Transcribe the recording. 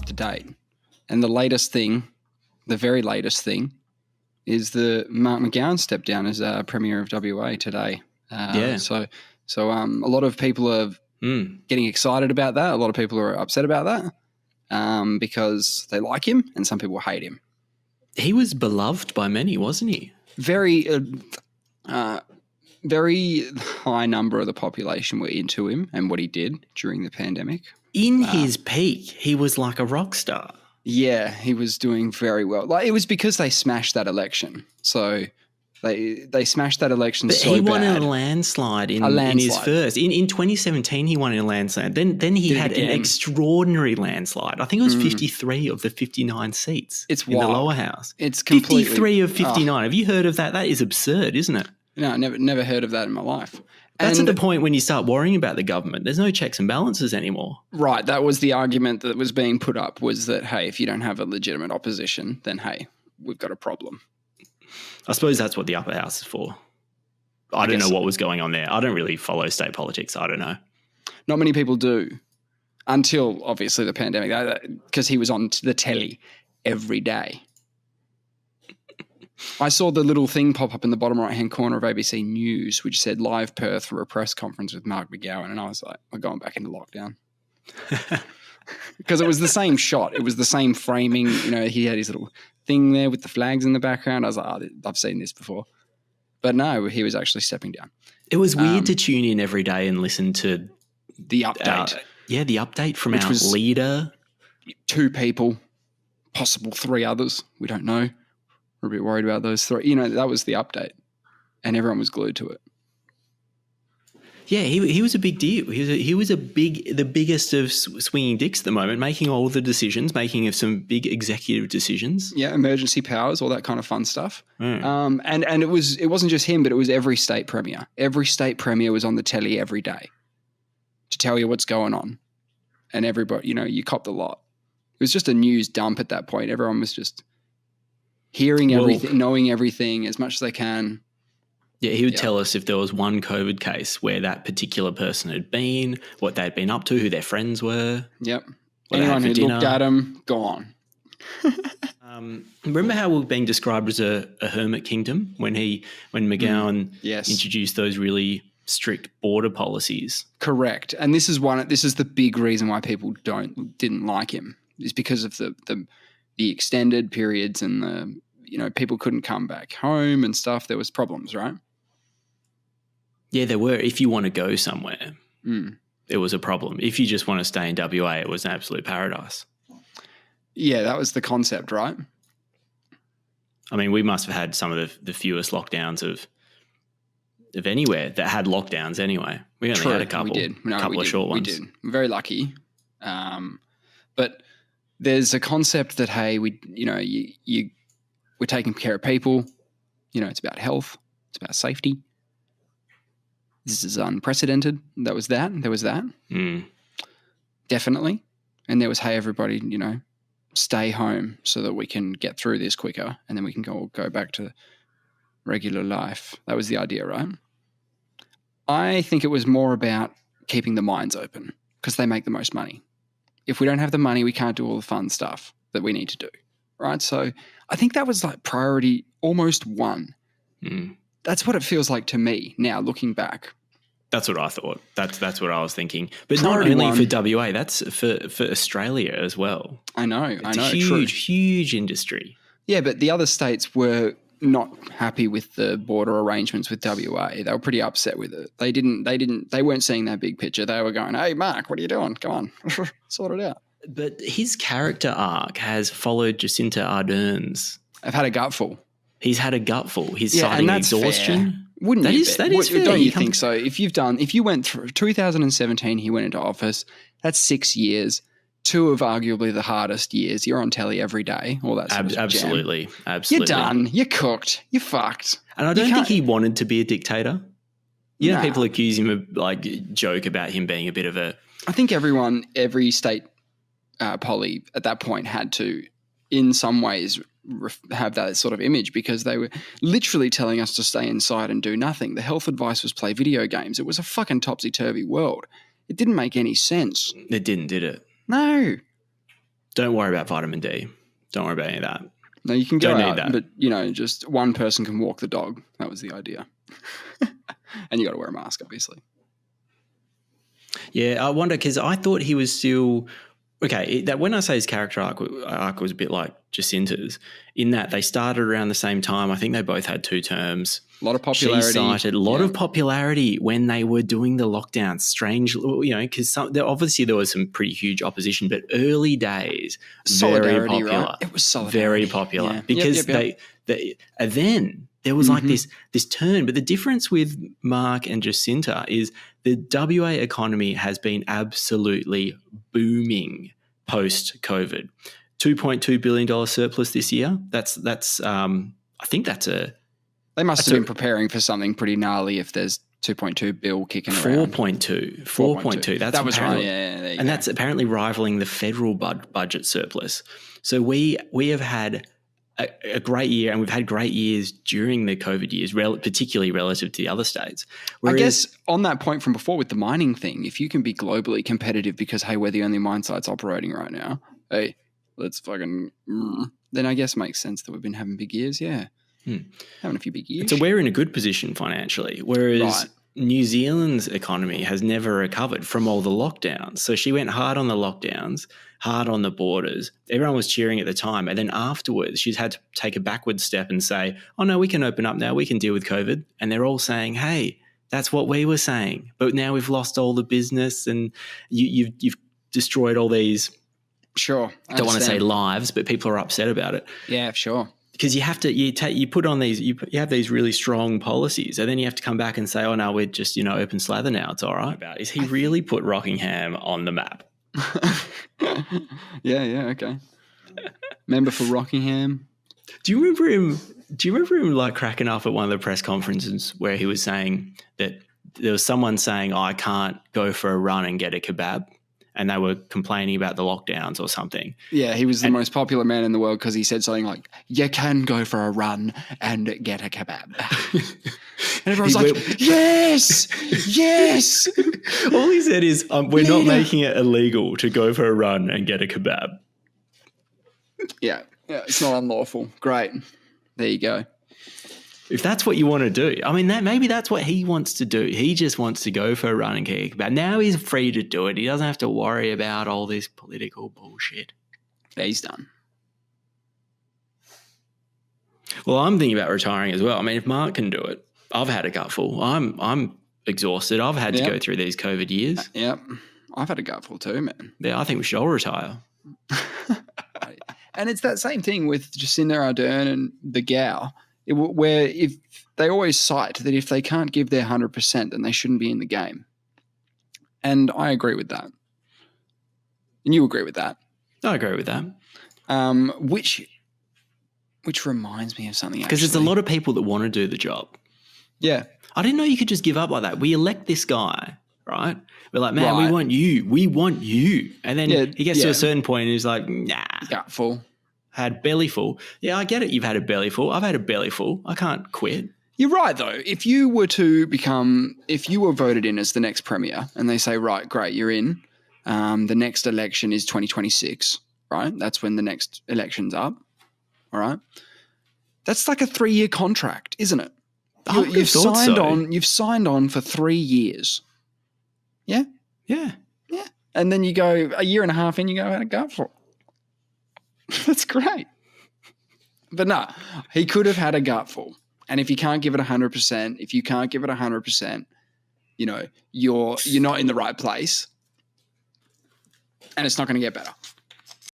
up to date. And the latest thing, the very latest thing, is the Mark McGowan stepped down as Premier of WA today. So a lot of people are getting excited about that. A lot of people are upset about that because they like him and some people hate him. He was beloved by many, wasn't he? Very high number of the population were into him and what he did during the pandemic. In his peak, he was like a rock star. Yeah, he was doing very well. Like, it was because they smashed that election. So they smashed that election so bad. He won in a landslide in his first. In 2017, he won in a landslide. Then he had an extraordinary landslide. I think it was 53 of the 59 seats in the lower house. It's completely 53 of 59. Have you heard of that? That is absurd, isn't it? No, I never heard of that in my life. That's at the point when you start worrying about the government. There's no checks and balances anymore. Right. That was the argument that was being put up, was that, hey, if you don't have a legitimate opposition, then, hey, we've got a problem. I suppose that's what the upper house is for. I don't know what was going on there. I don't really follow state politics. I don't know. Not many people do, until, obviously, the pandemic, because he was on the telly every day. I saw the little thing pop up in the bottom right-hand corner of ABC News, which said live Perth for a press conference with Mark McGowan. And I was like, we're going back into lockdown. Because it was the same shot. It was the same framing. You know, he had his little thing there with the flags in the background. I was like, I've seen this before. But no, he was actually stepping down. It was weird to tune in every day and listen to the update. The update from our leader. 2 people, possible 3 others. We don't know. We're a bit worried about those 3. You know, that was the update, and everyone was glued to it. Yeah, he was a big deal. He was the biggest of swinging dicks at the moment, making all the decisions, making some big executive decisions. Yeah, emergency powers, all that kind of fun stuff. And it wasn't just him, but it was every state premier. Every state premier was on the telly every day to tell you what's going on, and everybody, you know, you copped a lot. It was just a news dump at that point. Everyone was just hearing everything, knowing everything as much as they can. Yeah, he would tell us if there was one COVID case where that particular person had been, what they'd been up to, who their friends were. Yep. Anyone who looked at him, gone. Remember how we were being described as a hermit kingdom when McGowan introduced those really strict border policies? Correct. And this is the big reason why people didn't like him, is because of the extended periods and people couldn't come back home and stuff. There was problems, right? Yeah, there were. If you want to go somewhere, it was a problem. If you just want to stay in WA, it was an absolute paradise. Yeah, that was the concept, right? I mean, we must have had some of the fewest lockdowns of anywhere that had lockdowns anime. We only had a couple. We did. Couple of short ones. We did. We're very lucky. But there's a concept that, hey, we're taking care of people. You know, it's about health. It's about safety. This is unprecedented. There was that. Definitely. And there was, hey, everybody, stay home so that we can get through this quicker and then we can go back to regular life. That was the idea, right? I think it was more about keeping the mines open because they make the most money. If we don't have the money, we can't do all the fun stuff that we need to do, right? So I think that was like priority almost 1. That's what it feels like to me now, looking back. That's what I thought. That's what I was thinking. But priority not only for WA, that's for Australia as well. I know. Huge industry. Yeah, but the other states were not happy with the border arrangements with WA. They were pretty upset with it. They weren't seeing that big picture. They were going, hey, Mark, what are you doing? Come on, sort it out. But his character arc has followed Jacinta Ardern's. I've had a gutful. He's had a gutful. He's citing exhaustion. Fair. Wouldn't that you? That is fair. Don't you think so? If you went through 2017, he went into office. That's 6 years. 2 of arguably the hardest years. You're on telly every day. All that sort of absolutely. You're done. You're cooked. You're fucked. And I don't think he wanted to be a dictator. You know, people accuse him of joke about him being a bit of a. I think every state poly at that point had to, in some ways, have that sort of image because they were literally telling us to stay inside and do nothing. The health advice was play video games. It was a fucking topsy-turvy world. It didn't make any sense. It didn't, did it? No. Don't worry about vitamin D. Don't worry about any of that. No, you can go out, but, just one person can walk the dog. That was the idea. And you got to wear a mask, obviously. Yeah, I wonder, because I thought he was still... Okay, that when I say his character arc was a bit like Jacinta's, in that they started around the same time. I think they both had 2 terms. A lot of popularity. She cited a lot of popularity when they were doing the lockdown. Strange, because obviously there was some pretty huge opposition, but early days, very popular. Right? It was solidarity. Very popular because they then there was like this turn. But the difference with Mark and Jacinta is the WA economy has been absolutely booming post-COVID. $2.2 billion surplus this year. That's I think that's a... They must have been preparing for something pretty gnarly if there's 2.2 bill kicking around. 4.2. That was right. Yeah, that's apparently rivaling the federal budget surplus. So we have had a great year, and we've had great years during the COVID years, particularly relative to the other states. Whereas, I guess on that point from before with the mining thing, if you can be globally competitive because, hey, we're the only mine sites operating right now, hey, let's fucking... then I guess it makes sense that we've been having big years, yeah. Having a few big years. So we're in a good position financially, whereas New Zealand's economy has never recovered from all the lockdowns. So she went hard on the lockdowns, hard on the borders. Everyone was cheering at the time. And then afterwards, she's had to take a backward step and say, oh, no, we can open up now. We can deal with COVID. And they're all saying, hey, that's what we were saying. But now we've lost all the business and you've destroyed all these, sure, I don't want to say lives, but people are upset about it. Yeah, sure. Because you have to, you put on these, you have these really strong policies, and then you have to come back and say, oh, no, we're just, open slather now. It's all right. Is he really put Rockingham on the map? Yeah, okay. Member for Rockingham. Do you remember him like cracking up at one of the press conferences where he was saying that there was someone saying, oh, I can't go for a run and get a kebab? And they were complaining about the lockdowns or something. Yeah, he was the most popular man in the world because he said something like, you can go for a run and get a kebab. And everyone's like, yes. All he said is, we're not making it illegal to go for a run and get a kebab. Yeah, it's not unlawful. Great. There you go. If that's what you want to do, I mean, maybe that's what he wants to do. He just wants to go for a run and get a kebab. Now he's free to do it. He doesn't have to worry about all this political bullshit. Yeah, he's done. Well, I'm thinking about retiring as well. I mean, if Mark can do it, I've had a gutful. I'm exhausted. I've had to go through these COVID years. Yep. I've had a gutful too, man. Yeah, I think we should all retire. And it's that same thing with Jacinda Ardern and the gal. Where if they always cite that if they can't give their 100%, then they shouldn't be in the game. And I agree with that. And you agree with that. I agree with that. Which reminds me of something, because there's a lot of people that want to do the job. Yeah. I didn't know you could just give up like that. We elect this guy, right? We're like, man, we want you. And then he gets to a certain point and he's like, nah. Gutful. Had belly full. Yeah, I get it. You've had a belly full. I've had a belly full. I can't quit. You're right, though. If you were voted in as the next premier and they say, right, great, you're in, the next election is 2026, right? That's when the next election's up, all right? That's like a 3-year contract, isn't it? You've signed on for 3 years. Yeah? Yeah. Yeah. And then you go a year and a half in, you go, I had a gutful. That's great. But no, he could have had a gutful. And if you can't give it 100%, you're not in the right place. And it's not going to get better.